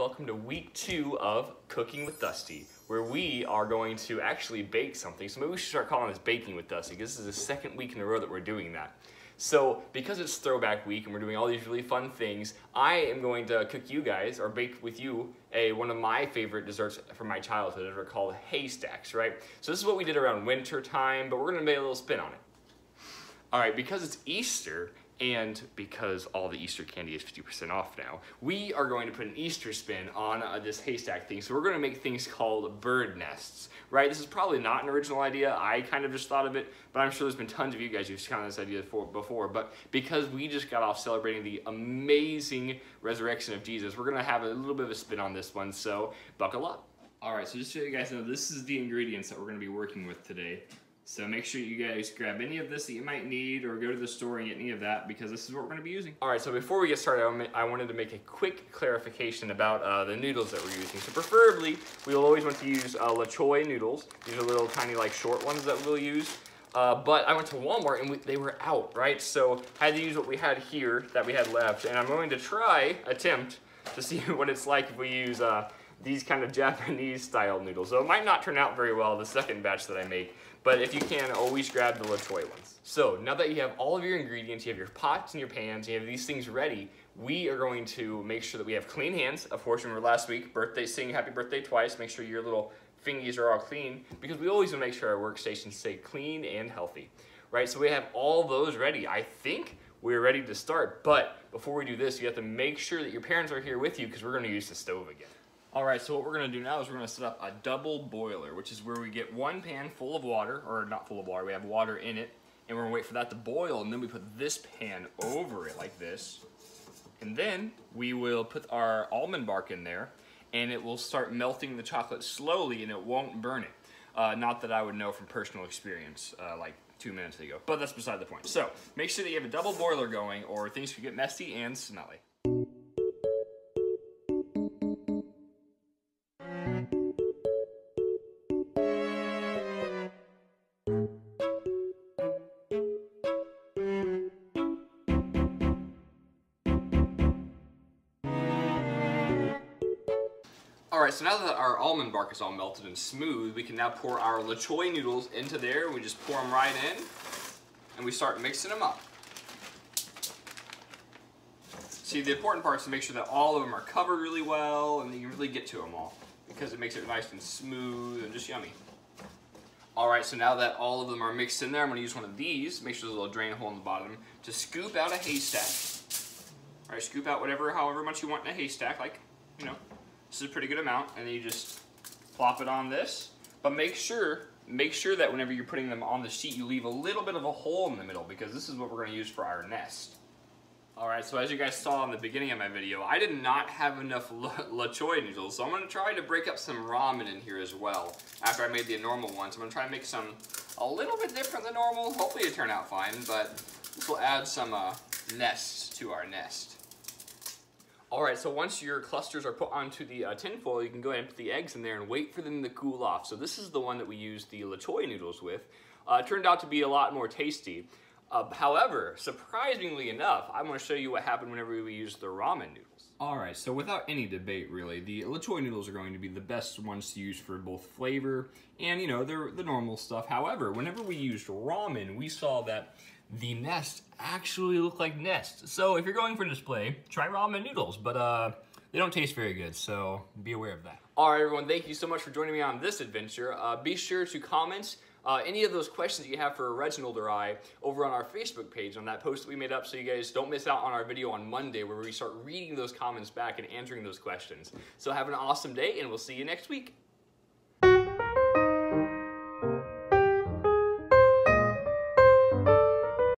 welcome to week 2 of Cooking with Dusty, where we are going to actually bake something. So maybe we should start calling this Baking with Dusty, because this is the second week in a row that we're doing that. So because it's Throwback Week and we're doing all these really fun things, I am going to cook you guys, or bake with you, one of my favorite desserts from my childhood that are called haystacks, right? So this is what we did around winter time, but we're gonna make a little spin on it. All right, because it's Easter, and because all the Easter candy is 50% off now, we are going to put an Easter spin on this haystack thing. So we're gonna make things called bird nests, right? This is probably not an original idea. I kind of just thought of it, but I'm sure there's been tons of you guys who've found this idea before. But because we just got off celebrating the amazing resurrection of Jesus, we're gonna have a little bit of a spin on this one, so buckle up. All right, so just so you guys know, this is the ingredients that we're gonna be working with today. So make sure you guys grab any of this that you might need, or go to the store and get any of that, because this is what we're going to be using. All right, so before we get started, I wanted to make a quick clarification about the noodles that we're using. So preferably, we will always want to use La Choy noodles. These are little tiny, like, short ones that we'll use. But I went to Walmart and they were out, right? So I had to use what we had here that we had left, and I'm going to attempt to see what it's like if we use these kind of Japanese style noodles. So it might not turn out very well, the second batch that I make. But if you can, always grab the La Choy ones. So now that you have all of your ingredients, you have your pots and your pans, you have these things ready, we are going to make sure that we have clean hands. Of course, remember last week, sing happy birthday twice, make sure your little fingies are all clean, because we always want to make sure our workstations stay clean and healthy, right? So we have all those ready. I think we're ready to start, but before we do this, you have to make sure that your parents are here with you, because we're going to use the stove again. All right, so what we're gonna do now is we're gonna set up a double boiler, which is where we get one pan full of water, or not full of water, we have water in it, and we're gonna wait for that to boil, and then we put this pan over it like this. And then we will put our almond bark in there, and it will start melting the chocolate slowly, and it won't burn it. Not that I would know from personal experience, like 2 minutes ago, but that's beside the point. So make sure that you have a double boiler going, or things could get messy and smelly. Alright, so now that our almond bark is all melted and smooth, we can now pour our La Choy noodles into there. We just pour them right in, and we start mixing them up. See, the important part is to make sure that all of them are covered really well, and you can really get to them all, because it makes it nice and smooth and just yummy. Alright, so now that all of them are mixed in there, I'm going to use one of these, make sure there's a little drain hole in the bottom, to scoop out a haystack. Alright, scoop out however much you want in a haystack, like, you know. This is a pretty good amount, and then you just plop it on this. But make sure that whenever you're putting them on the sheet, you leave a little bit of a hole in the middle, because this is what we're going to use for our nest. Alright, so as you guys saw in the beginning of my video, I did not have enough La Choy noodles, so I'm going to try to break up some ramen in here as well. After I made the normal ones, I'm going to try and make some a little bit different than normal. Hopefully it turn out fine, but this will add some nests to our nest. Alright, so once your clusters are put onto the tin foil, you can go ahead and put the eggs in there and wait for them to cool off. So this is the one that we used the La Choy noodles with. It turned out to be a lot more tasty. However, surprisingly enough, I'm going to show you what happened whenever we used the ramen noodles. Alright, so without any debate really, the La Choy noodles are going to be the best ones to use for both flavor and, you know, they're the normal stuff. However, whenever we used ramen, we saw that the nests actually look like nests. So if you're going for display, try ramen noodles, but they don't taste very good, so be aware of that. All right, everyone, thank you so much for joining me on this adventure. Be sure to comment any of those questions that you have for Reginald or I over on our Facebook page on that post that we made up, so you guys don't miss out on our video on Monday where we start reading those comments back and answering those questions. So have an awesome day, and we'll see you next week.